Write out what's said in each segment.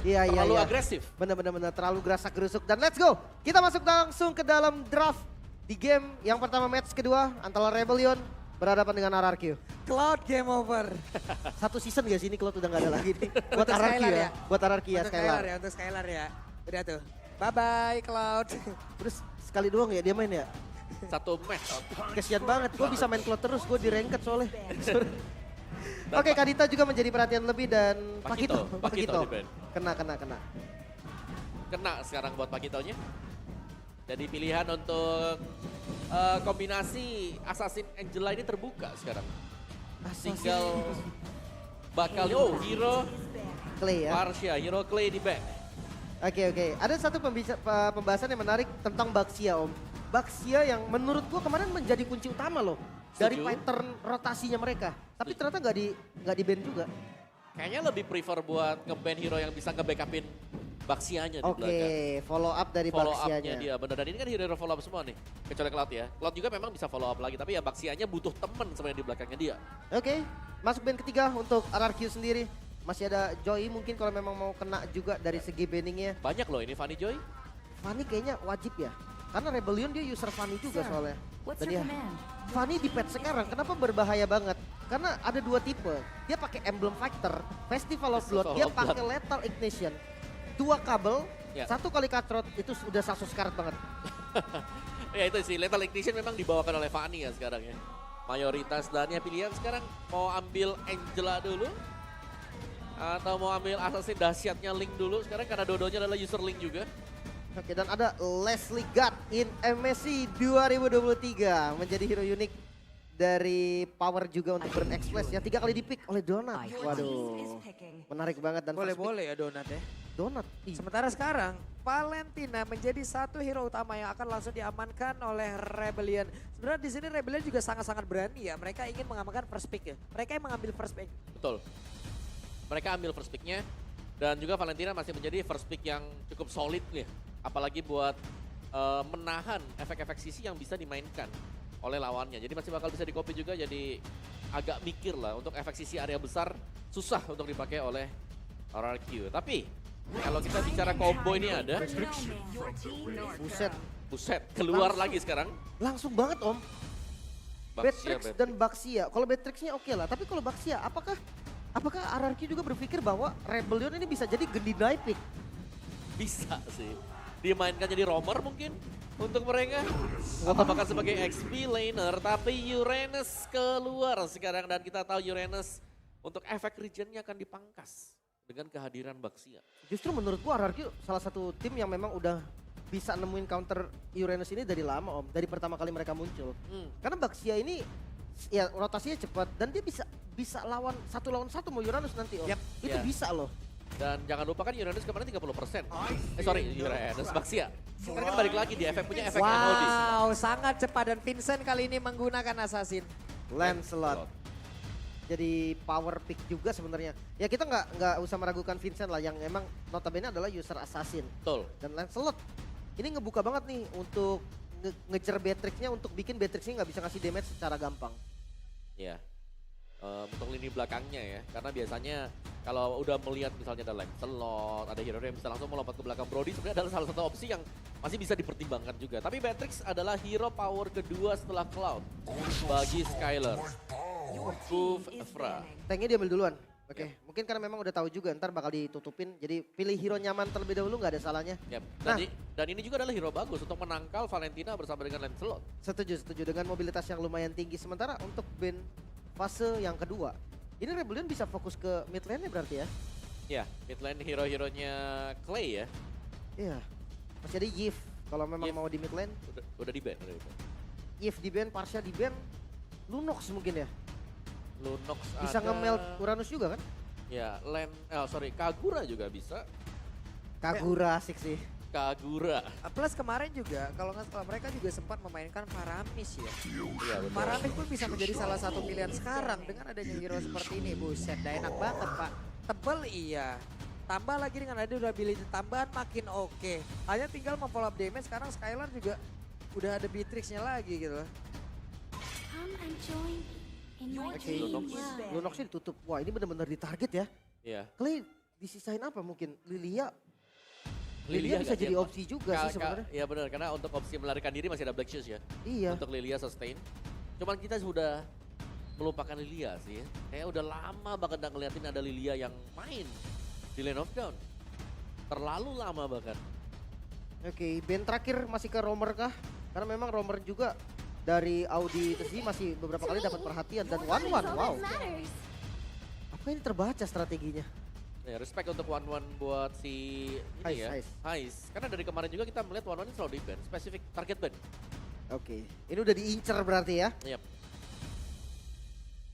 Iya, iya, Terlalu iya. agresif. Bener-bener terlalu gerasak gerusuk. Dan let's go. Kita masuk langsung ke dalam draft di game yang pertama match kedua antara Rebellion berhadapan dengan RRQ. Cloud game over. Satu season gak sih ini Cloud udah gak ada lagi nih. Buat Untuk RRQ Skylar ya. ya? Buat RRQ ya Untuk Skylar. ya, untuk Skylar ya. Udah tuh. Bye-bye Cloud. Terus sekali doang ya dia main ya. Satu match. Kesian banget, gue bisa main Cloud terus, gue di ranked soalnya. Oke, Kadita juga menjadi perhatian lebih dan Pakito Pakito. di ban. Kena. Kena sekarang buat Pakitonya. Jadi pilihan untuk kombinasi Assassin Angela ini terbuka sekarang. Tinggal bakal, hero Clay ya. Marcia, hero Clay di back. Oke. Ada satu pembahasan yang menarik tentang Baxia Om. Baxia yang menurut gua kemarin menjadi kunci utama loh. Dari Setuju. pattern rotasinya mereka. Tapi ternyata nggak di ban juga. Kayaknya lebih prefer buat nge-ban hero yang bisa nge-backupin Baxianya di Oke, belakang. follow up dari Follow up-nya Baxianya. dia, bener. Dan ini kan hero follow up semua nih. Kecuali Cloud ya. Cloud juga memang bisa follow up lagi, tapi ya Baxianya butuh temen sebenarnya di belakangnya dia. Oke, masuk ban ketiga untuk RRQ sendiri. Masih ada Joy mungkin kalau memang mau kena juga dari segi banningnya. Banyak loh ini Fanny Joy. Fanny kayaknya wajib ya. Karena Rebellion dia user Fanny juga soalnya. What's Dan your ya, command? Fanny di patch sekarang kenapa berbahaya banget? Karena ada dua tipe. Dia pakai Emblem Fighter, Festival of Blood, Festival dia of pakai Blood. Lethal Ignition. Dua kabel, Ya. satu kali cutthroat itu sudah 100 karat banget. Ya itu sih, Lethal Ignition memang dibawakan oleh Fanny ya sekarang ya. Mayoritas dan ya pilihan sekarang mau ambil Angela dulu. Atau mau ambil assassin dahsyatnya Link dulu. Sekarang karena dua-duanya adalah user Link juga. Oke, dan ada Leslie God in MSC 2023 menjadi hero unik dari Power juga untuk Burn Express ya 3 kali dipick oleh Donut. Waduh, menarik banget dan first pick Boleh-boleh ya Donat ya. Donut. Ih, Sementara sekarang Valentina menjadi satu hero utama yang akan langsung diamankan oleh Rebellion. Sebenarnya di sini Rebellion juga sangat-sangat berani ya. Mereka ingin mengamankan first pick ya. Mereka yang mengambil first pick. Betul. Mereka ambil first pick-nya. Dan juga Valentina masih menjadi first pick yang cukup solid nih. Apalagi buat menahan efek-efek sisi yang bisa dimainkan oleh lawannya. Jadi masih bakal bisa di-copy juga, jadi agak mikir lah untuk efek sisi area besar susah untuk dipakai oleh RRQ. Tapi kalau kita bicara combo ini ada, buset. buset, keluar lagi sekarang. Langsung banget Om. Baxia, Beatrix dan Baxia. Kalau Beatrixnya oke lah, tapi kalau Baxia apakah RRQ juga berpikir bahwa Rebellion ini bisa jadi Gendidai pick? Bisa sih. Dimainkan jadi roamer mungkin untuk mereka. Atau bahkan sebagai XP laner. Tapi Uranus keluar sekarang. Dan kita tahu Uranus untuk efek regionnya akan dipangkas dengan kehadiran Baxia. Justru menurut gua RRQ salah satu tim yang memang udah bisa nemuin counter Uranus ini dari lama Om. Dari pertama kali mereka muncul. Karena Baxia ini ya rotasinya cepat dan dia bisa lawan satu mau Uranus nanti Om. Yap. Itu Ya. bisa loh. Dan jangan lupa kan Uranus kemarin 30%. Sorry, Uranus Baxia. Sekarang kan balik lagi di efek punya efek Anodis. Wow, sangat cepat dan Vincent kali ini menggunakan assassin. Lancelot. Jadi power pick juga sebenarnya. Ya kita nggak usah meragukan Vincent lah yang emang notabene adalah user assassin. Betul. Dan Lancelot ini ngebuka banget nih untuk ngejar Beatrixnya untuk bikin Beatrixnya nggak bisa ngasih damage secara gampang. Ya. Untuk lini belakangnya ya. Karena biasanya kalau udah melihat misalnya ada Lancelot, ada hero yang bisa langsung melompat ke belakang Brody, sebenarnya adalah salah satu opsi yang masih bisa dipertimbangkan juga. Tapi Beatrix adalah hero power kedua setelah Cloud bagi Skylar. Proof Efra. Tanknya diambil duluan. Oke, mungkin karena memang udah tahu juga ntar bakal ditutupin. Jadi pilih hero nyaman terlebih dahulu nggak ada salahnya. Yep. Nah. Dan ini juga adalah hero bagus untuk menangkal Valentina bersama dengan Lancelot. Setuju dengan mobilitas yang lumayan tinggi. Sementara untuk Ben fase yang kedua, ini Rebellion bisa fokus ke mid lane-nya berarti ya? Ya, mid lane hero-heronya Clay ya. Iya, masih ada Yves kalau memang Yves. mau di mid lane. Udah di ban. Yves di ban, Parsha di ban, Lunox mungkin ya? Lunox Bisa ada. nge-melt Uranus juga kan? Ya, Kagura juga bisa. Kagura asik sih. Kagura. Plus kemarin juga kalau nggak salah mereka juga sempat memainkan Paramis ya. Iya betul. Paramis pun bisa menjadi salah satu pilihan sekarang dengan adanya hero seperti ini. Buset, dah enak banget Pak. Tebel iya. Tambah lagi dengan ada durability tambahan makin oke. Hanya tinggal memfollow up damage, sekarang Skylar juga udah ada Beatrixnya lagi gitu loh. Come and join in my Oke, dream Lunox. world. Lunoxnya ditutup. Wah ini benar-benar ditarget ya. Iya. Clay disisain apa mungkin? Lilia bisa nggak jadi dia, opsi juga sih sebenarnya. Iya benar, karena untuk opsi melarikan diri masih ada Black Shoes ya. Iya. Untuk Lilia sustain. Cuman kita sudah melupakan Lilia sih ya. Kayak udah lama banget nggak ngeliatin ada Lilia yang main di Lane of Dawn. Terlalu lama bahkan. Oke, band terakhir masih ke Romer kah? Karena memang Romer juga dari Audi itu sih masih beberapa kali dapat perhatian dan Your one-one, is all wow. that matters. Apa ini terbaca strateginya? Ya, respect untuk One buat si ini ya. Heist. Karena dari kemarin juga kita melihat One ini selalu di ban, spesifik target ban. Oke, ini udah diincer berarti ya. Yap.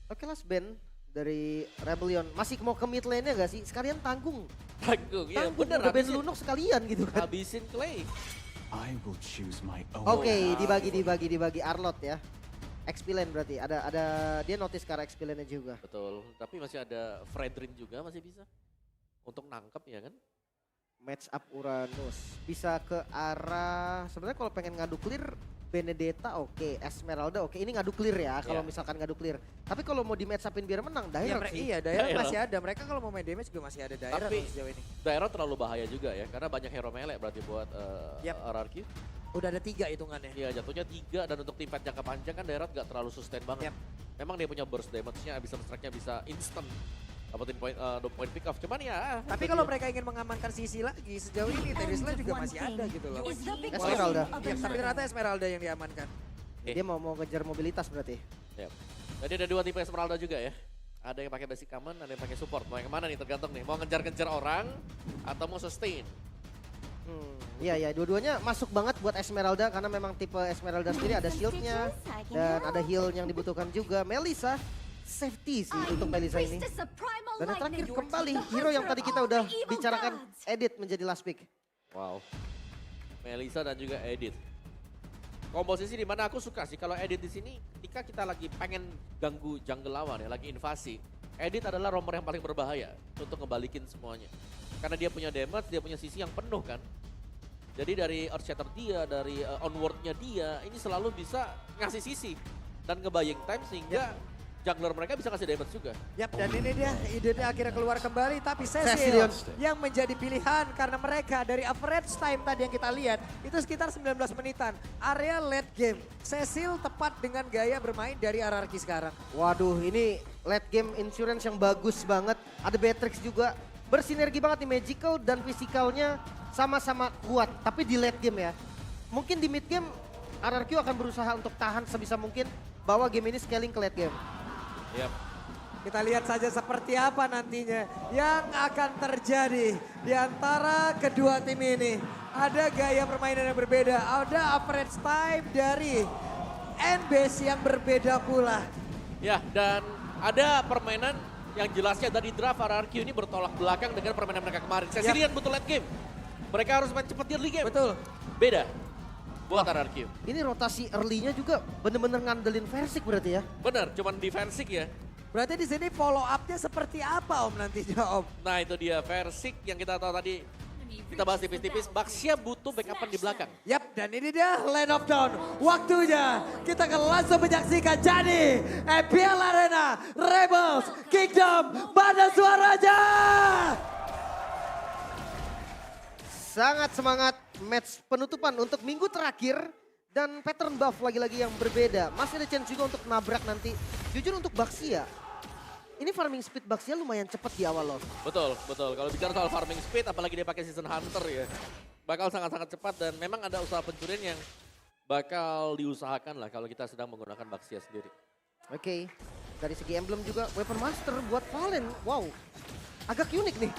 Oke, last band dari Rebellion. Masih mau ke mid lane-nya gak sih? Sekalian tanggung. Tanggung, ya Tanggung, bener. udah band Lunok sekalian gitu kan. Habisin Clay. I will choose my own. Oke, dibagi Arlot ya. XP lane berarti. Ada dia notice ke arah XP lane-nya juga. Betul, tapi masih ada Fredrin juga masih bisa. Untuk nangkep ya kan. Match up Uranus. Bisa ke arah, sebenarnya kalau pengen ngadu clear, Benedetta oke, Esmeralda oke. Ini ngadu clear ya, kalau misalkan ngadu clear. Tapi kalau mau di match upin biar menang, Daerah sih. Iya, Daerah masih ada. Mereka kalau mau main damage juga masih ada Daerah Tapi sejauh ini. Daerah terlalu bahaya juga ya, karena banyak hero melee berarti buat RRQ. Udah ada 3 hitungannya. Iya jatuhnya 3 dan untuk tim fight jangka panjang kan Daerah gak terlalu sustain banget. Memang dia punya burst damage-nya, bisa strike-nya bisa instant. Dapetin point pick off, cuman ya. Tapi kalau mereka ingin mengamankan sisi lagi, sejauh ini Terisla juga masih ada gitu loh. Is the big Esmeralda. question of the Ya, tapi matter. ternyata Esmeralda yang diamankan. Dia mau ngejar mobilitas berarti. Yap. Jadi ada 2 tipe Esmeralda juga ya. Ada yang pakai basic common, ada yang pakai support. Mau yang mana nih tergantung nih. Mau ngejar-ngejar orang atau mau sustain. Iya, dua-duanya masuk banget buat Esmeralda karena memang tipe Esmeralda sendiri ada shieldnya dan ada heal yang dibutuhkan juga. Melissa safety sih untuk Melissa ini. Dan yang terakhir kembali hero yang tadi kita udah bicarakan, Edit menjadi last pick. Wow. Melissa dan juga Edith. Komposisi di mana aku suka sih kalau Edith di sini ketika kita lagi pengen ganggu jungle lawan ya, lagi invasi. Edith adalah romer yang paling berbahaya untuk ngebalikin semuanya. Karena dia punya damage, dia punya sisi yang penuh kan. Jadi dari Earthshatter dia, dari onward-nya dia, ini selalu bisa ngasih sisi dan ngebaying time sehingga jungler mereka bisa kasih damage juga. Yap, dan ini dia idenya akhirnya keluar kembali, tapi Cecil Cecilion yang menjadi pilihan karena mereka dari average time tadi yang kita lihat itu sekitar 19 menitan. Area late game, Cecil tepat dengan gaya bermain dari RRQ sekarang. Waduh, ini late game insurance yang bagus banget. Ada Beatrix juga. Bersinergi banget nih, magical dan physicalnya sama-sama kuat. Tapi di late game ya. Mungkin di mid game RRQ akan berusaha untuk tahan sebisa mungkin bahwa game ini scaling ke late game. Yap. Kita lihat saja seperti apa nantinya yang akan terjadi di antara kedua tim ini. Ada gaya permainan yang berbeda, ada average time dari N-base yang berbeda pula. Ya, dan ada permainan yang jelasnya dari draft RRQ ini bertolak belakang dengan permainan mereka kemarin. Cecilion butuh late game. Mereka harus main cepat di early game. Betul. Beda buat RRQ. Ini rotasi early-nya juga bener-bener ngandelin Versik berarti ya. Bener, cuman defensif ya. Berarti di sini follow up-nya seperti apa Om nantinya Om? Nah itu dia Versik yang kita tahu tadi. Kita bahas tipis-tipis, Baxia butuh backupan di belakang. Yap, dan ini dia Lane of Dawn. Waktunya kita akan langsung menyaksikan jadi EPL Arena Rebels Kingdom. Mana suaranya? Sangat semangat match penutupan untuk minggu terakhir. Dan pattern buff lagi-lagi yang berbeda. Masih ada chance juga untuk nabrak nanti. Jujur untuk Baxia, ini farming speed Baxia lumayan cepat di awal loh. Betul, betul. Kalau bicara soal farming speed, apalagi dia pakai season hunter ya. Bakal sangat-sangat cepat dan memang ada usaha pencurian yang bakal diusahakan lah kalau kita sedang menggunakan Baxia sendiri. Oke, dari segi emblem juga Weapon Master buat Valen. Wow, agak unik nih.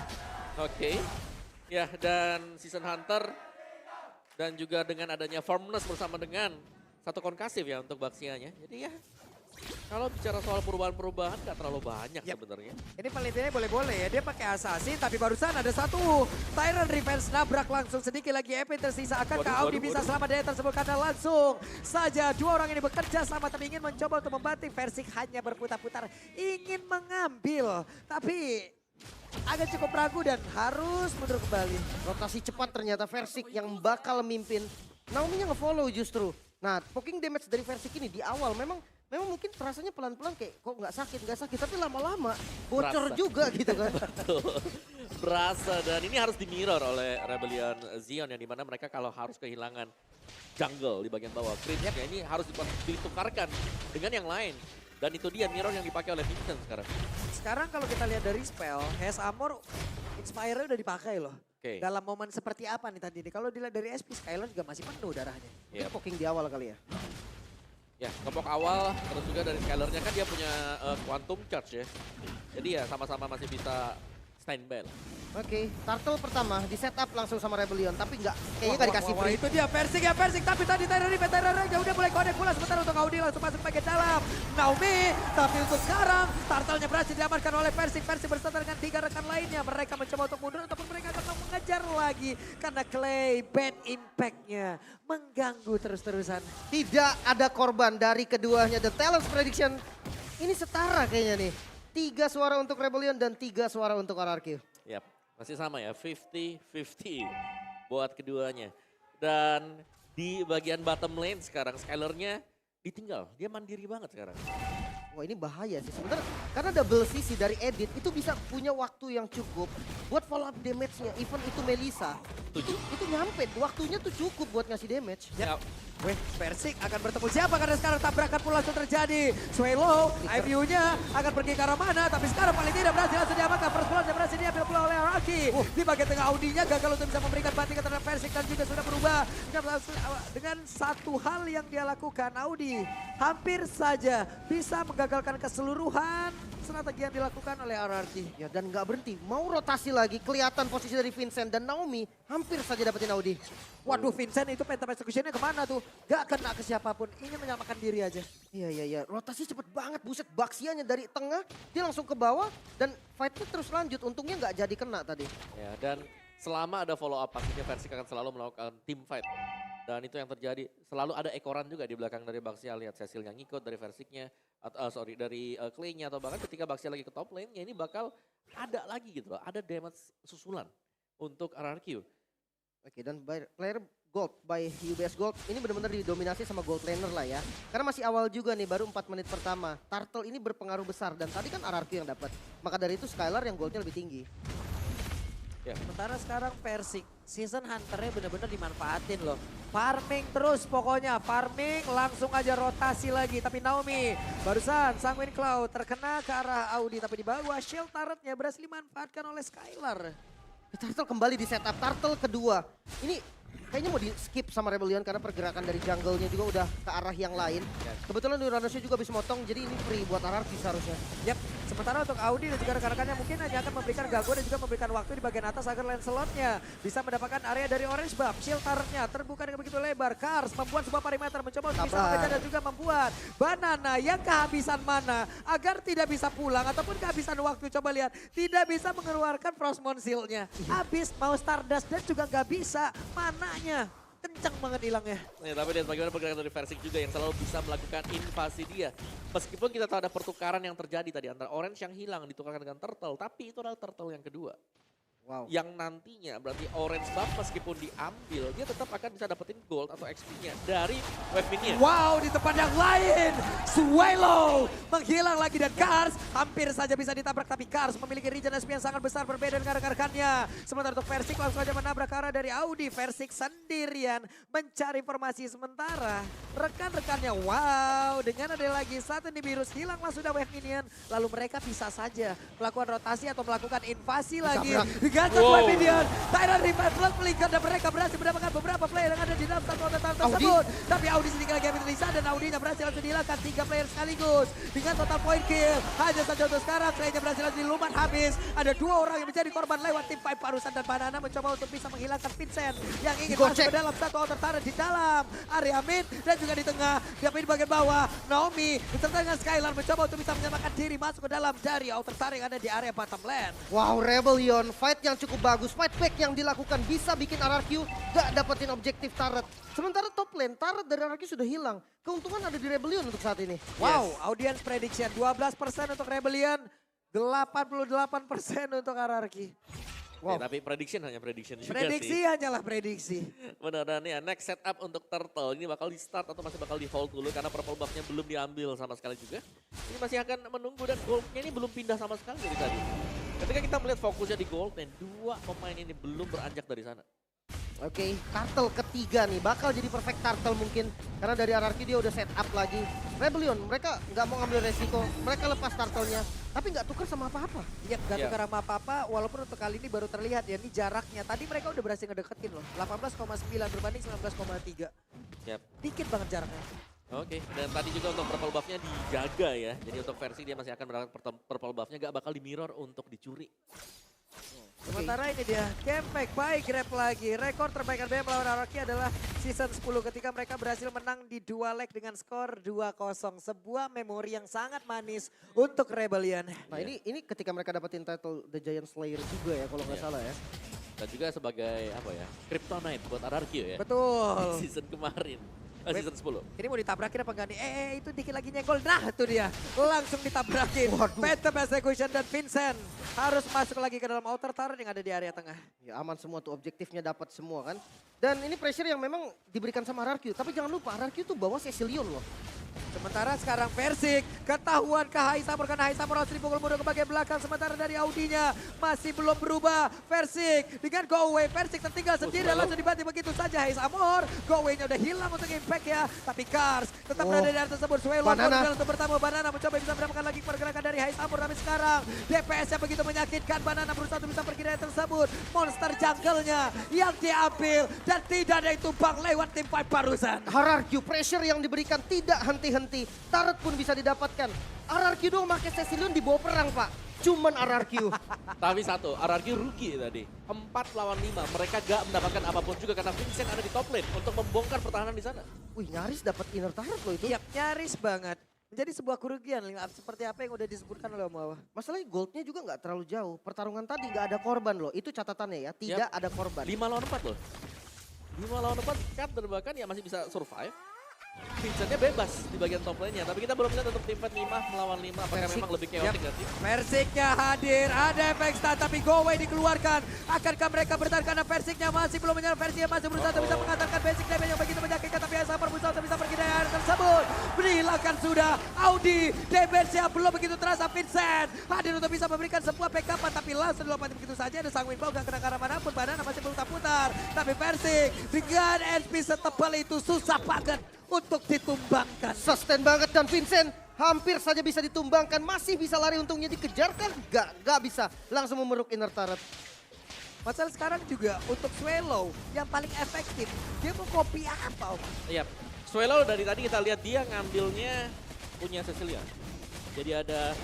Oke. Ya, dan season hunter dan juga dengan adanya firmness bersama dengan satu konkasif ya untuk Baxianya. Jadi ya, kalau bicara soal perubahan-perubahan gak terlalu banyak sebenarnya. Ini penelitiannya boleh-boleh ya, dia pakai assassin tapi barusan ada satu Tyrant Revenge nabrak langsung sedikit lagi EP tersisa. Akankah Audi bisa selamat dari tersebut karena langsung saja dua orang ini bekerja sama tapi ingin mencoba untuk membanting. Versik hanya berputar-putar ingin mengambil tapi agak cukup ragu dan harus mundur kembali. Rotasi cepat ternyata Versik yang bakal mimpin. Naomi-nya nge-follow justru. Nah, poking damage dari Versik ini di awal memang mungkin rasanya pelan-pelan kayak kok nggak sakit, tapi lama-lama bocor Berasa. juga gitu kan. berasa dan ini harus di-mirror oleh Rebellion Zion yang dimana mereka kalau harus kehilangan jungle di bagian bawah. Cringe-nya ini harus ditukarkan dengan yang lain. Dan itu dia mirror yang dipakai oleh Vincent sekarang. Sekarang kalau kita lihat dari spell, Hes Armor Inspire udah dipakai loh. Oke. Dalam momen seperti apa nih tadi nih? Kalau dilihat dari SP, Skylar juga masih penuh darahnya. Yep. Poking di awal kali ya. Ya, kepok awal, terus juga dari Skylar-nya kan dia punya Quantum Charge ya. Jadi ya sama-sama masih bisa standby lah. Oke, Turtle pertama di setup langsung sama Rebellion, tapi kayaknya nggak dikasih free. Itu dia Versing, tapi tadi Tyrant udah mulai connect pula sebentar untuk Audi langsung masuk bagian dalam. Naomi, tapi untuk sekarang Turtle-nya berhasil diamankan oleh Versing bersama dengan 3 rekan lainnya. Mereka mencoba untuk mundur ataupun mereka akan mengejar lagi karena Clay bad impact-nya mengganggu terus-terusan. Tidak ada korban dari keduanya. The Talents Prediction ini setara kayaknya nih. 3 suara untuk Rebellion dan 3 suara untuk RRQ. Yap, masih sama ya, 50-50 buat keduanya. Dan di bagian bottom lane sekarang Skylar-nya ditinggal, dia mandiri banget sekarang. Wah ini bahaya sih sebenarnya karena double CC dari Edit itu bisa punya waktu yang cukup buat follow up damage-nya. Even itu Melissa, 7. itu nyampe waktunya tuh cukup buat ngasih damage. Ya. Weh, Versing akan bertemu siapa karena sekarang tabrakan pula langsung terjadi. Swallow, IVU-nya akan pergi ke arah mana, tapi sekarang paling tidak berhasil langsung diamankan. First blood berhasil diambil pula oleh Araki. Di bagian tengah Audinya gagal untuk bisa memberikan bantingan terhadap Versing dan juga sudah berubah. Dengan satu hal yang dia lakukan, Audi hampir saja bisa menggagalkan keseluruhan strategi yang dilakukan oleh RRQ. Ya dan nggak berhenti, mau rotasi lagi, kelihatan posisi dari Vincent dan Naomi hampir saja dapetin Audi. Waduh, Vincent itu phantom execution-nya kemana tuh? Gak kena ke siapapun, ingin menyelamatkan diri aja. Iya, rotasi cepet banget, buset Baxianya dari tengah, dia langsung ke bawah dan fight-nya terus lanjut, untungnya nggak jadi kena tadi. Ya, dan selama ada follow up pastinya Versing akan selalu melakukan team fight. Dan itu yang terjadi, selalu ada ekoran juga di belakang dari Baxia. Lihat Cecil yang ngikut dari Versingnya, dari Clay-nya atau bahkan ketika Baxia lagi ke top lane, ya ini bakal ada lagi gitu loh, ada damage susulan untuk RRQ. Oke, dan player Gold by UBS Gold ini benar-benar didominasi sama Gold laner lah ya. Karena masih awal juga nih, baru 4 menit pertama. Turtle ini berpengaruh besar dan tadi kan RRQ yang dapat. Maka dari itu Skylar yang goldnya lebih tinggi. Ya. Sementara sekarang Versing, season hunter-nya benar-benar dimanfaatin loh. Farming terus pokoknya, farming langsung aja rotasi lagi. Tapi Naomi barusan Sanguine Cloud terkena ke arah Audi tapi di bawah shield turret-nya berhasil dimanfaatkan oleh Skylar. Turtle kembali di setup, Turtle kedua. Ini kayaknya mau di skip sama Rebellion karena pergerakan dari jungle-nya juga udah ke arah yang lain. Kebetulan Uranusnya juga bisa motong, jadi ini free buat RRQ seharusnya. Yap, sementara untuk Audi dan juga rekan-rekannya mungkin hanya akan memberikan gangguan dan juga memberikan waktu di bagian atas agar Lancelot-nya bisa mendapatkan area dari Orange Buff. Shield turret-nya terbuka dengan begitu lebar. Kars membuat sebuah perimeter mencoba untuk bisa mengejar dan juga membuat Banana yang kehabisan mana agar tidak bisa pulang ataupun kehabisan waktu. Coba lihat, tidak bisa mengeluarkan Frostmourne Shield-nya. Habis mau Stardust dan juga nggak bisa mananya. Kencang banget hilangnya. Ya, tapi lihat bagaimana pergerakan dari Versing juga yang selalu bisa melakukan invasi dia. Meskipun kita tahu ada pertukaran yang terjadi tadi antara Orange yang hilang ditukarkan dengan Turtle, tapi itu adalah Turtle yang kedua. Wow. Yang nantinya berarti Orange Buff meskipun diambil, dia tetap akan bisa dapetin gold atau XP-nya dari Wave Minion. Wow, di tempat yang lain, Swallow menghilang lagi dan Kars hampir saja bisa ditabrak. Tapi Kars memiliki regen SP yang sangat besar berbeda dengan rekan-rekannya. Sementara untuk Versing langsung saja menabrak ke arah dari Audi. Versing sendirian mencari informasi sementara. Rekan-rekannya, wow, dengan ada lagi satu Nibiru's hilanglah sudah Wave Minion. Lalu mereka bisa saja melakukan rotasi atau melakukan invasi lagi. Gantung Wow. Wave Minion, Tyrant Revive Blood melingkar dan mereka berhasil mendapatkan beberapa player yang ada di dalam satu total tersebut. Tapi Audi sedikit lagi ambil Lisa dan Audinya berhasil langsung dihilangkan 3 player sekaligus. Dengan total point kill, hanya saja untuk sekarang Clay-nya berhasil langsung dilumat habis. Ada 2 orang yang menjadi korban lewat tim Five Parusan dan Banana mencoba untuk bisa menghilangkan Vincent yang ingin masuk ke dalam satu outer turret di dalam area mid dan juga di tengah. Tapi di bagian bawah, Naomi beserta dengan Skylar mencoba untuk bisa menyelamatkan diri masuk ke dalam dari outer turret yang ada di area bottom lane. Wow, Rebellion fight yang cukup bagus, fight back yang dilakukan bisa bikin RRQ gak dapetin objektif turret. Sementara top lane, turret dari RRQ sudah hilang. Keuntungan ada di Rebellion untuk saat ini. Wow, audience prediction 12% untuk Rebellion, 88% untuk RRQ. Wow. Ya, tapi prediction hanya prediction juga Prediksi sih. hanyalah prediksi. Benar, dan ya next setup untuk Turtle ini bakal di start atau masih bakal di hold dulu karena purple buff-nya belum diambil sama sekali juga. Ini masih akan menunggu dan goldnya ini belum pindah sama sekali dari tadi. Ketika kita melihat fokusnya di gold lane, dua pemain ini belum beranjak dari sana. Oke, turtle ketiga nih bakal jadi perfect turtle mungkin karena dari RRQ dia udah set up lagi. Rebellion mereka nggak mau ngambil resiko, mereka lepas turtle-nya tapi nggak tuker sama apa-apa. Iya, gak Iya. tukar sama apa-apa, walaupun untuk kali ini baru terlihat ya, ini jaraknya. Tadi mereka udah berhasil ngedeketin loh, 18,9 berbanding 19,3. Yap. Dikit banget jaraknya. Oke, dan tadi juga untuk purple buff-nya dijaga ya. Jadi untuk versi dia masih akan mendapatkan purple buff-nya gak bakal di mirror untuk dicuri. Sementara ini dia, Campact by Grab lagi. Rekor terbaik RBM melawan Araki adalah season 10 ketika mereka berhasil menang di 2 leg dengan skor 2-0. Sebuah memori yang sangat manis untuk Rebellion. Nah ini ketika mereka dapetin title The Giant Slayer juga ya kalau nggak Iya. salah ya. Dan juga sebagai apa ya, Kryptonite buat RRQ ya. Betul. Season kemarin, season 10. Ini mau ditabrakin apa enggak nih? Itu dikit lagi nyenggol. Nah itu dia. Langsung ditabrakin. Waduh. Phantom Execution dan Vincent harus masuk lagi ke dalam outer turret yang ada di area tengah. Ya aman semua tuh objektifnya dapat semua kan. Dan ini pressure yang memang diberikan sama RRQ. Tapi jangan lupa RRQ tuh bawa Cecilion loh. Sementara sekarang Versik, ketahuan ke Haisamur karena Haisamur harus dipukul mundur ke bagian belakang. Sementara dari Audinya masih belum berubah. Versik dengan go away, Versik tertinggal sendiri langsung dibanting begitu saja Haisamur. Go away-nya udah hilang untuk impact ya. Tapi Kars tetap berada di area tersebut. Swelo Banana. untuk bertemu Banana mencoba bisa mendapatkan lagi pergerakan dari Haisamur. Tapi sekarang DPS-nya begitu menyakitkan. Banana berusaha untuk bisa pergi dari tersebut. Monster jungle-nya yang diambil dan tidak ada yang tumbang lewat tim fight barusan. RRQ pressure yang diberikan tidak henti-henti. Turret pun bisa didapatkan. RRQ dong pakai Cecilion di bawah perang pak. Cuman RRQ. Tapi satu, RRQ rugi tadi. 4 lawan 5, mereka gak mendapatkan apapun juga karena Vincent ada di top lane untuk membongkar pertahanan di sana. Wih nyaris dapat inner turret loh itu. Iya, nyaris banget. Menjadi sebuah kerugian seperti apa yang udah disebutkan oleh Om Wawa. Masalahnya goldnya juga nggak terlalu jauh. Pertarungan tadi nggak ada korban loh. Itu catatannya ya. Tidak ada korban. 5 lawan 4 loh. 5 lawan 4 Captain bahkan ya masih bisa survive. Vincentnya bebas di bagian top lane-nya. Tapi kita belum lihat untuk tim fight 5 melawan 5. Apakah Versik. memang lebih chaotic gak sih? Versiknya hadir, ada efek stun tapi go away dikeluarkan. Akankah mereka bertahan karena Versiknya masih belum menyerang. Versiknya masih berusaha untuk bisa mengantarkan basic damage yang begitu menyakitkan. Tapi Haisamur berusaha untuk bisa pergi dari area tersebut. Berhilangkan sudah Audi, damage-nya belum begitu terasa. Vincent hadir untuk bisa memberikan sebuah backupan. Tapi langsung dilompati begitu saja. Ada sang Winbow gak kena ke arah manapun. Banana masih putar-putar. Tapi Versik dengan SP setebal itu susah banget untuk ditumbangkan. Sustain banget dan Vincent hampir saja bisa ditumbangkan. Masih bisa lari untungnya dikejar kan? Gak bisa. Langsung memeruk inner turret. Masalah sekarang juga untuk Swallow yang paling efektif. Dia mau copy apa? Om? Iya. Swallow dari tadi kita lihat dia ngambilnya punya Cecilia. Jadi ada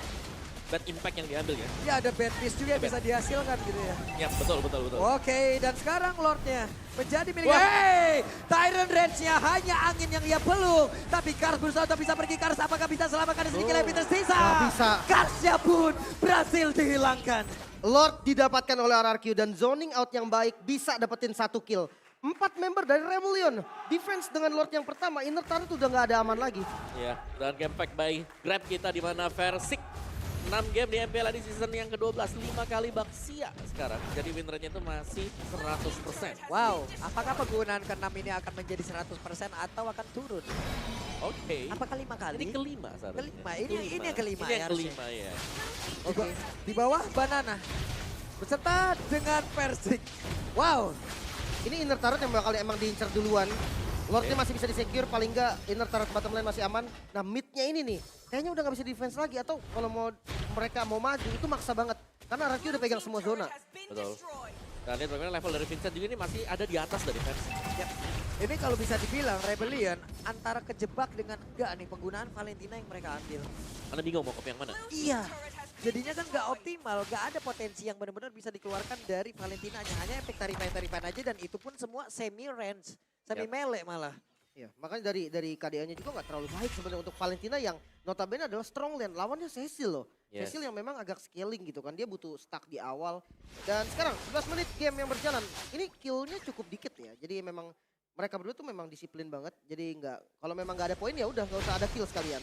bad impact yang diambil ya. Ya ada bad miss juga yang bisa dihasilkan gitu ya. Iya betul. Oke, dan sekarang Lordnya menjadi milik. Wah. Hey, Tyrant range-nya hanya angin yang ia peluk. Tapi Kars berusaha untuk bisa pergi. Kars apakah bisa selamatkan sedikit lebih tersisa? Nggak bisa. Karsnya pun berhasil dihilangkan. Lord didapatkan oleh RRQ dan zoning out yang baik bisa dapetin 1 kill. 4 member dari Rebellion. Defense dengan Lord yang pertama, inner turret udah nggak ada aman lagi. Iya, dan gamepack by Grab kita di mana Versik 6 game di MPL di season yang ke-12, 5 kali Baxia sekarang. Jadi win rate-nya itu masih 100%. Wow, apakah penggunaan ke-6 ini akan menjadi 100% atau akan turun? Oke. Apakah 5 kali? Ini kelima seharusnya. Kelima, ini yang kelima Ini ya yang harusnya. kelima ya. Oke, di bawah Banana. Beserta dengan Versik. Wow, Ini inner turret yang bakal emang diincar duluan. Lordnya masih bisa disecure, paling nggak inner turret bottom lane masih aman. Nah midnya ini nih, kayaknya udah nggak bisa defense lagi. Atau kalau mereka mau maju itu maksa banget. Karena RRQ udah pegang semua zona. Betul. Dan lihat bagaimana level dari Vincent juga ini masih ada di atas dari Versik. ya. Ini kalau bisa dibilang Rebellion antara kejebak dengan enggak nih penggunaan Valentina yang mereka ambil. Anda bingung mau copy yang mana? Iya, jadinya kan nggak optimal, nggak ada potensi yang benar-benar bisa dikeluarkan dari Valentina. Hanya efek taripan aja dan itu pun semua semi range, semi melee malah. Iya, makanya dari KDA-nya juga nggak terlalu baik sebenarnya untuk Valentina yang notabene adalah strong lane. Lawannya Cecil loh. Yes. Cecil yang memang agak scaling gitu kan. Dia butuh stuck di awal. Dan sekarang 11 menit game yang berjalan. Ini kill-nya cukup dikit ya. Jadi memang mereka berdua tuh memang disiplin banget. Jadi kalau memang nggak ada poin ya udah nggak usah ada kill sekalian.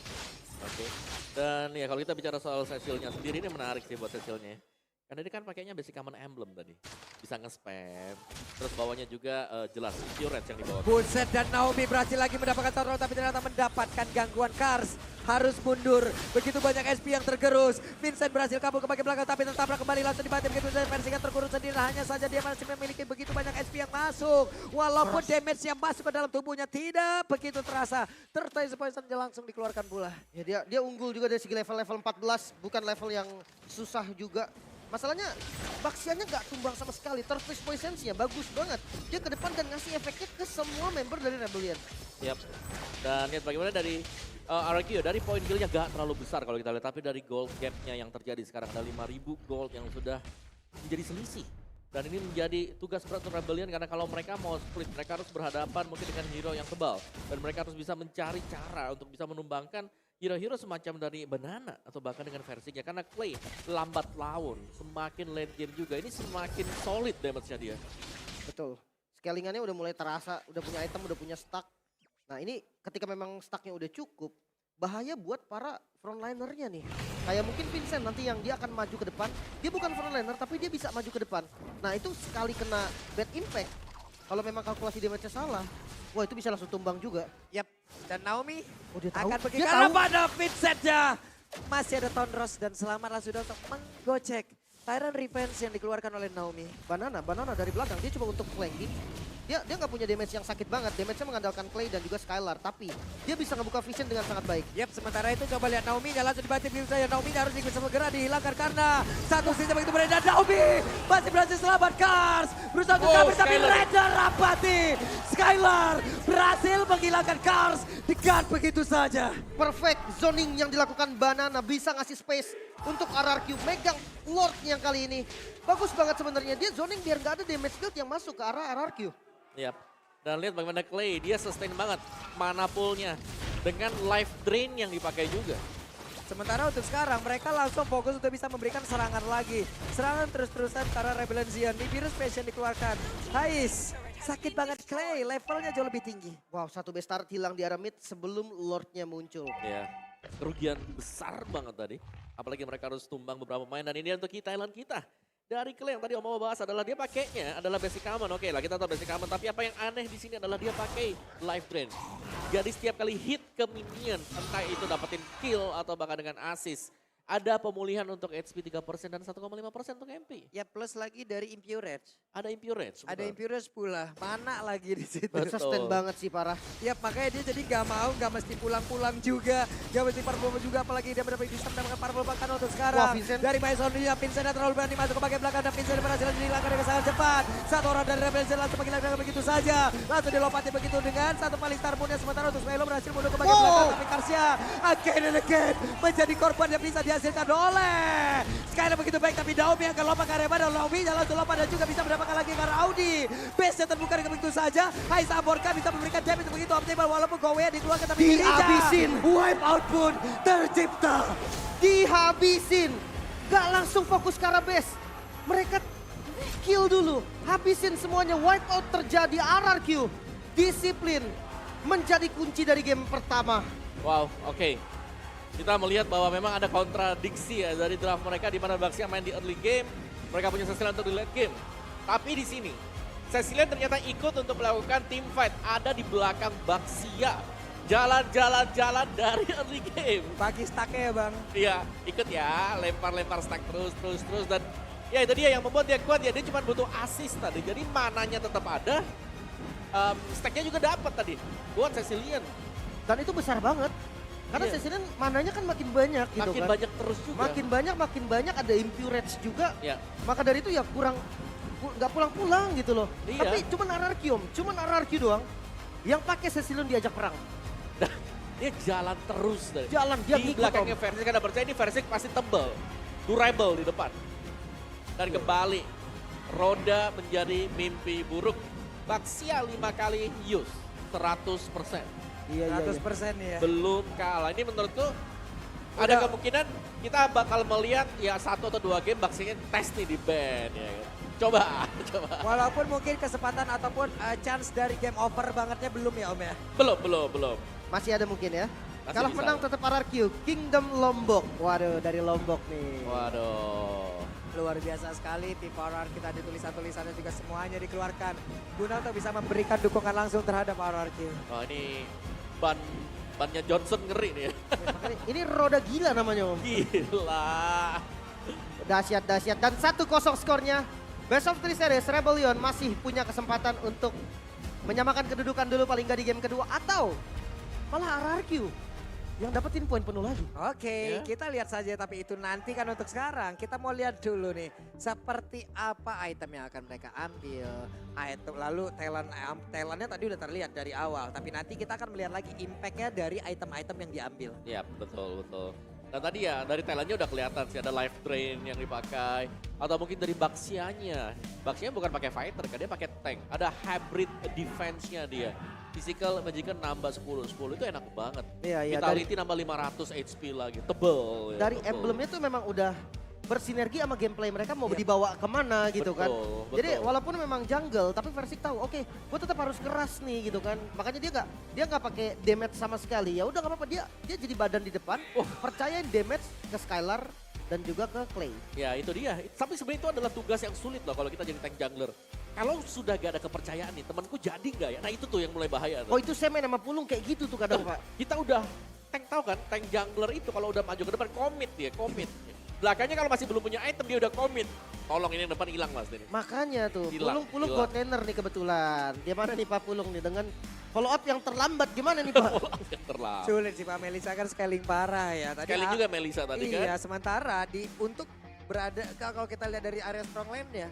Oke. Dan ya kalau kita bicara soal Cecilnya sendiri ini menarik sih buat Cecilnya. Karena dia kan pakainya basic common emblem tadi. Bisa nge-spam. Terus bawahnya juga jelas pure range yang dibawa. Buset dan Naomi berhasil lagi mendapatkan taruhan tapi ternyata mendapatkan gangguan Kars. harus mundur. Begitu banyak SP yang tergerus. Vincent berhasil kabur ke bagian belakang tapi tertabrak kembali langsung dibanting. Begitu saja Versiga terkurung sendiri. Hanya saja dia masih memiliki begitu banyak SP yang masuk. Walaupun damage yang masuk ke dalam tubuhnya tidak begitu terasa. Turtle Poison langsung dikeluarkan pula. Ya dia unggul juga dari segi level 14, bukan level yang susah juga. Masalahnya Baxianya nggak tumbang sama sekali, Turtle Poison-nya bagus banget. Dia ke depan dan ngasih efeknya ke semua member dari Rebellion. Yap. Dan lihat bagaimana dari RRQ dari poin killnya gak terlalu besar kalau kita lihat. Tapi dari gold gap-nya yang terjadi sekarang ada 5.000 gold yang sudah menjadi selisih. Dan ini menjadi tugas berat untuk Rebellion karena kalau mereka mau split, mereka harus berhadapan mungkin dengan hero yang tebal. Dan mereka harus bisa mencari cara untuk bisa menumbangkan hero-hero semacam dari Banana atau bahkan dengan versinya. Karena Clay lambat laun, semakin late game juga. Ini semakin solid damage-nya dia. Betul. Scalingannya udah mulai terasa, udah punya item, udah punya stack. Nah ini ketika memang stacknya udah cukup, bahaya buat para frontlinernya nih. Kayak mungkin Vincent nanti yang dia akan maju ke depan. Dia bukan frontliner tapi dia bisa maju ke depan. Nah itu sekali kena bad impact, kalau memang kalkulasi damage-nya salah, wah itu bisa langsung tumbang juga. Yap. Dan Naomi Oh, dia tahu. akan pergi Dia karena tahu. pada Vincent-nya. Masih ada Tonros dan selamatlah sudah untuk menggocek Tyrant Revenge yang dikeluarkan oleh Naomi. Banana dari belakang, dia coba untuk flanking. Dia nggak punya damage yang sakit banget, damage-nya mengandalkan Clay dan juga Skylar. Tapi dia bisa ngebuka vision dengan sangat baik. Yap, sementara itu coba lihat Naomi langsung dibanting begitu saja. Naomi harus bisa segera dihilangkan karena satu sisi begitu beredar. Naomi masih berhasil selamat. Kars berusaha untuk kabur tapi Skylar. Raider rapati. Skylar berhasil menghilangkan Kars. Di-guard begitu saja. Perfect zoning yang dilakukan Banana, bisa ngasih space untuk RRQ megang Lord yang kali ini. Bagus banget sebenarnya, dia zoning biar nggak ada damage build yang masuk ke arah RRQ. Yap. Dan lihat bagaimana Clay, dia sustain banget mana poolnya dengan life drain yang dipakai juga. Sementara untuk sekarang mereka langsung fokus untuk bisa memberikan serangan lagi. Serangan terus-terusan karena Rebellion Zion. Virus Passion dikeluarkan. Hais, sakit banget Clay, levelnya jauh lebih tinggi. Wow, satu base turret hilang di arah mid sebelum Lordnya muncul. Ya, kerugian besar banget tadi. Apalagi mereka harus tumbang beberapa pemain. Dan ini untuk Thailand kita. Dari Clay yang tadi Om mau bahas adalah dia pakainya adalah basic common. Oke lah kita tahu basic common. Tapi apa yang aneh di sini adalah dia pakai life drain. Jadi setiap kali hit ke minion, entah itu dapetin kill atau bahkan dengan assist, ada pemulihan untuk HP 3% dan 1,5% untuk MP. Ya plus lagi dari Impure Edge. Ada Impure Edge. Ada Impure Edge pula. Mana lagi di situ? Betul. Sustain banget sih parah. Yap, makanya dia jadi gak mesti pulang-pulang juga. Gak mesti parfum juga, apalagi dia mendapat bisa mendapatkan parfum bahkan untuk sekarang. Wah, Vincent. Dari Maisonnya, Vincent yang terlalu berani masuk ke bagian belakang dan Vincent berhasil dihilangkan dengan sangat cepat. Satu orang dari Rebellion langsung menghilangkan begitu saja. Langsung dilopati begitu dengan satu paling star moon-nya. Sementara untuk Smelo berhasil mundur ke bagian belakang. Tapi Karsia again and again menjadi korban yang bisa dihasilkan oleh Skylar begitu baik. Tapi Naomi yang akan lompat ke area mana. Naomi langsung lompat dan juga bisa mendapatkan lagi karena Audi. Base-nya terbuka dengan begitu saja. Hai Saborka bisa memberikan damage begitu optimal walaupun Gowe dikeluarkan tapi Dihabisin. Wipe out pun tercipta. Dihabisin. Gak langsung fokus ke arah base. Mereka kill dulu. Habisin semuanya. Wipe out terjadi RRQ. Disiplin menjadi kunci dari game pertama. Wow, oke. Kita melihat bahwa memang ada kontradiksi ya dari draft mereka di mana Baxia main di early game, mereka punya Cecilian untuk di late game. Tapi di sini, Cecilian ternyata ikut untuk melakukan team fight, ada di belakang Baxia. Jalan-jalan dari early game. Bagi stacknya ya bang. Iya, ikut ya, lempar-lempar stack terus dan ya itu dia yang membuat dia kuat ya, dia cuma butuh assist tadi. Jadi mananya tetap ada, stacknya juga dapat tadi buat Cecilian. Dan itu besar banget. Karena Iya. Cecilian mananya kan makin banyak gitu Makin kan. banyak terus juga. Makin banyak ada Impure Edge juga. Ya. Maka dari itu ya nggak pulang-pulang gitu loh. Iya. Tapi cuman RRQ doang yang pakai Cecilian diajak perang. Dia jalan terus dari Jalan, dia di ngikut, belakangnya Om. Versik, ada percaya ini Versik pasti tebel, durable di depan. Dan kembali, roda menjadi mimpi buruk. Baxia 5 kali use, 100%. Iya. 100% ya. Belum kalah. Ini menurutku ada kemungkinan kita bakal melihat ya 1 atau 2 game Baxia tes nih di band ya. Coba. Walaupun mungkin kesempatan ataupun chance dari game over bangetnya belum ya Om ya. Belum. Masih ada mungkin ya. Masih Kalau bisa. menang tetap RRQ. Kingdom Lombok. Waduh, dari Lombok nih. Waduh. Luar biasa sekali, tim Power kita di tulisan-tulisannya juga semuanya dikeluarkan. Guna untuk bisa memberikan dukungan langsung terhadap RRQ. Oh ini ban Bannya Johnson ngeri nih ya. Makanya ini roda gila namanya Om. Gila. Dahsyat. Dan 1-0 skornya. Best of 3 series, Rebellion masih punya kesempatan untuk menyamakan kedudukan dulu paling nggak di game kedua. Atau malah RRQ yang dapetin poin penuh lagi. Oke, Ya. kita lihat saja tapi itu nanti kan untuk sekarang. Kita mau lihat dulu nih seperti apa item yang akan mereka ambil. Item lalu talentnya tadi udah terlihat dari awal, tapi nanti kita akan melihat lagi impactnya dari item-item yang diambil. Ya betul. Dan tadi ya dari talentnya udah kelihatan sih ada life drain yang dipakai. Atau mungkin dari Baxianya. Baxianya bukan pakai fighter kan, dia pakai tank. Ada hybrid defense-nya dia. Physical Magic nambah 10 itu enak banget. Iya, Vitality nambah 500 HP lagi, tebel. Dari tebel. emblemnya tuh memang udah bersinergi sama gameplay mereka mau Iya. dibawa kemana gitu kan. Betul. Jadi walaupun memang jungle tapi Versik tahu oke, gue tetap harus keras nih gitu kan. Makanya dia nggak pakai damage sama sekali. Ya udah nggak apa-apa, dia jadi badan di depan, percayain damage ke Skylar dan juga ke Clay. Ya itu dia, tapi sebenarnya itu adalah tugas yang sulit loh kalau kita jadi tank jungler. Kalau sudah gak ada kepercayaan nih, temanku jadi gak ya? Nah itu tuh yang mulai bahaya. Oh itu saya main sama Pulung kayak gitu tuh kadang Pak. Kita udah, tank tahu kan, tank jungler itu kalau udah maju ke depan komit dia, komit. Belakangnya kalau masih belum punya item dia udah komit. Tolong ini yang depan hilang mas ini. Makanya tuh, Hilang, Pulung hilang. god laner nih kebetulan. Gimana nih Pak Pulung nih dengan follow up yang terlambat gimana nih Pak? Terlalu. Sulit sih Pak, Melisa kan scaling parah ya. Tadi Scaling juga Melisa tadi kan. Iya, sementara untuk berada kalau kita lihat dari area strong lane ya,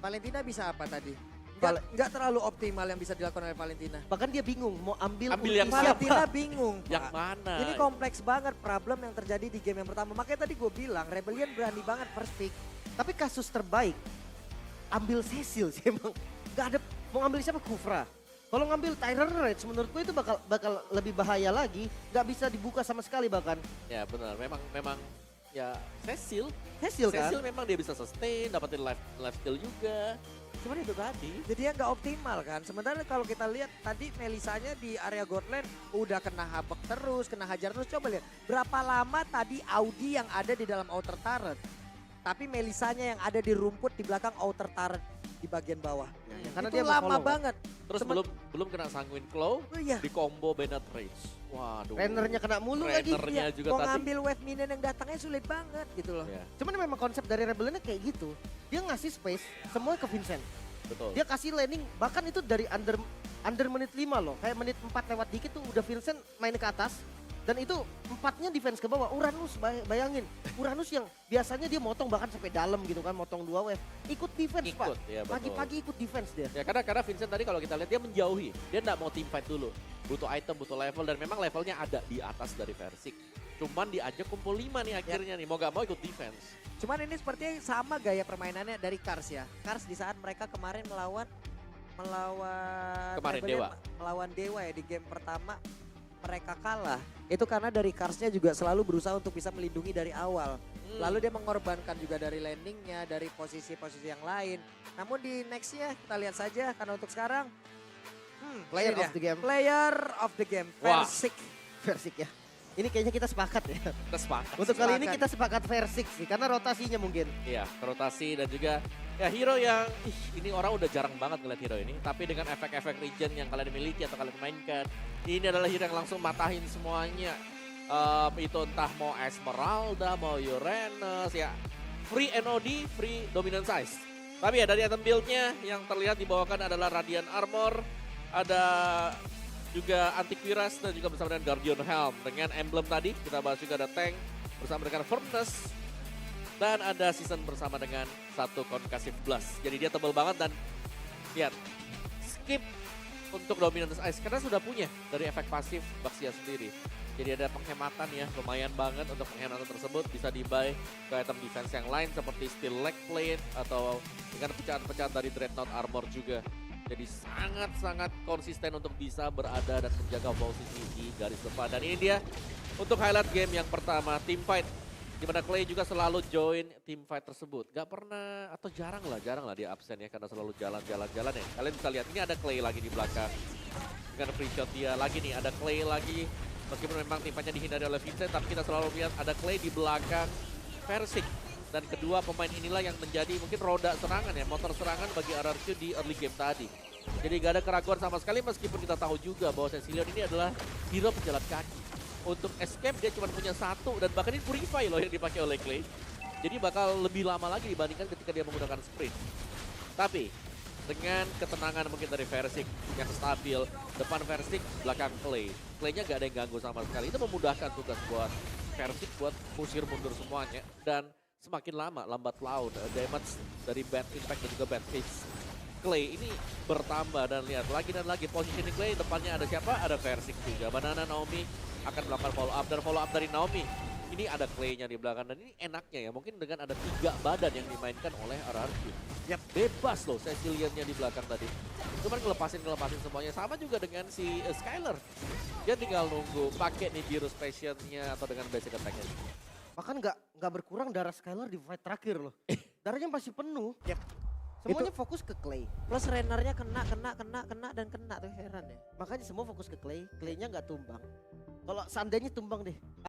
Valentina bisa apa tadi? Nggak terlalu optimal yang bisa dilakukan oleh Valentina. Bahkan dia bingung mau ambil Ambil ulti yang siapa. Valentina bingung. Yang Pak. mana? Ini kompleks banget problem yang terjadi di game yang pertama. Makanya tadi gue bilang Rebellion berani banget first pick. Tapi kasus terbaik ambil Cecil sih emang. Gak ada mau ambil siapa Kufra. Kalau ngambil Tyler Rage menurutku itu bakal lebih bahaya lagi. Gak bisa dibuka sama sekali bahkan. Ya benar, memang ya Cecil Cecil kan. memang dia bisa sustain, dapetin life steal juga. Cuman itu tadi. Jadi dia nggak optimal kan. Sementara kalau kita lihat tadi Melisanya di area Godland udah kena habek terus, kena hajar terus. Coba lihat berapa lama tadi Audi yang ada di dalam outer turret. Tapi Melisanya yang ada di rumput di belakang outer turret di bagian bawah. Karena itu dia mau lama follow, kan. banget. Terus belum kena Sanguine Claw, Oh iya. di combo Bennett Rage. Waduh. Rennernya kena mulu lagi. Rennernya juga Mau tadi. ngambil wave minion yang datangnya sulit banget gitu loh. Ya, Cuman memang konsep dari Rebellion kayak gitu. Dia ngasih space semua ke Vincent. betul. Dia kasih landing bahkan itu dari under menit 5 loh. Kayak menit 4 lewat dikit tuh udah Vincent main ke atas. Dan itu 4-nya defense ke bawah. Uranus bayangin. Uranus yang biasanya dia motong bahkan sampai dalam gitu kan. Motong 2 wave. Ikut defense Ikut, Pak. ya, betul. Pagi-pagi ikut defense dia. Ya karena Vincent tadi kalau kita lihat dia menjauhi. Dia nggak mau team fight dulu. Butuh item, butuh level dan memang levelnya ada di atas dari Versik. Cuman diajak kumpul 5 nih akhirnya nih. Mau gak mau ikut defense. Cuman ini sepertinya sama gaya permainannya dari Cars ya. Cars di saat mereka kemarin melawan Kemarin Rebellion, Dewa. melawan Dewa ya di game pertama mereka kalah. Itu karena dari Carsnya juga selalu berusaha untuk bisa melindungi dari awal. Lalu dia mengorbankan juga dari landingnya, dari posisi-posisi yang lain. Namun di nextnya kita lihat saja karena untuk sekarang Player ini of the game. Player of the game. Wah. Versik. Versik ya. Ini kayaknya kita sepakat ya. Kita sepakat. Untuk kali ini Sepakat. kita sepakat Versik sih. Karena rotasinya mungkin. Iya, rotasi dan juga ya hero yang ini orang udah jarang banget ngeliat hero ini. Tapi dengan efek-efek regen yang kalian miliki atau kalian mainkan, ini adalah hero yang langsung matahin semuanya. Itu entah mau Esmeralda, mau Uranus, ya free NOD, free dominant size. Tapi ya dari item build-nya yang terlihat dibawakan adalah Radiant Armor, ada juga Antiquiras dan juga bersama dengan Guardian Helm. Dengan emblem tadi kita bahas juga ada tank bersama dengan Furnace. Dan ada season bersama dengan satu Concussive Blast. Jadi dia tebal banget dan lihat skip untuk Dominance Ice karena sudah punya dari efek pasif Baxia sendiri. Jadi ada penghematan ya, lumayan banget untuk penghematan tersebut bisa di-buy ke item defense yang lain seperti Steel Leg Plate atau dengan pecahan-pecahan dari Dreadnought Armor juga. Jadi sangat-sangat konsisten untuk bisa berada dan menjaga posisi di garis depan. Dan ini dia untuk highlight game yang pertama, team fight. Di mana Clay juga selalu join team fight tersebut. Gak pernah atau jarang lah dia absen ya karena selalu jalan-jalan ya. Kalian bisa lihat ini ada Clay lagi di belakang. Dengan free shot dia lagi nih, ada Clay lagi. Meskipun memang tim fightnya dihindari oleh Vincent, tapi kita selalu lihat ada Clay di belakang Versik. Dan kedua pemain inilah yang menjadi mungkin roda serangan ya, motor serangan bagi RRQ di early game tadi. Jadi gak ada keraguan sama sekali meskipun kita tahu juga bahwa Cecilion ini adalah hero pejalan kaki. Untuk escape dia cuma punya satu dan bahkan ini Purify loh yang dipakai oleh Clay. Jadi bakal lebih lama lagi dibandingkan ketika dia menggunakan sprint. Tapi dengan ketenangan mungkin dari Versik yang stabil, depan Versik, belakang Clay. Clay-nya gak ada yang ganggu sama sekali. Itu memudahkan tugas buat Versik buat usir mundur semuanya. Dan semakin lama, lambat laun, damage dari Bad Impact dan juga Bad Fix Clay ini bertambah. Dan lihat lagi dan lagi positioning Clay, depannya ada siapa? Ada Versik juga. Banana Naomi akan melakukan follow up, dan follow up dari Naomi. Ini ada Clay-nya di belakang, dan ini enaknya ya, mungkin dengan ada 3 badan yang dimainkan oleh RRQ. Yap, bebas loh Cecilion-nya di belakang tadi. Cuman ngelepasin semuanya. Sama juga dengan si Skyler. Dia tinggal nunggu pakai nih Virus Passion-nya atau dengan basic attack-nya. Bahkan nggak berkurang darah Skylar di fight terakhir loh. Darahnya masih penuh. Yap. Semuanya fokus ke Clay. Plus Rennernya kena dan kena tuh, heran ya. Makanya semua fokus ke Clay. Clay-nya nggak tumbang. Kalau seandainya tumbang deh,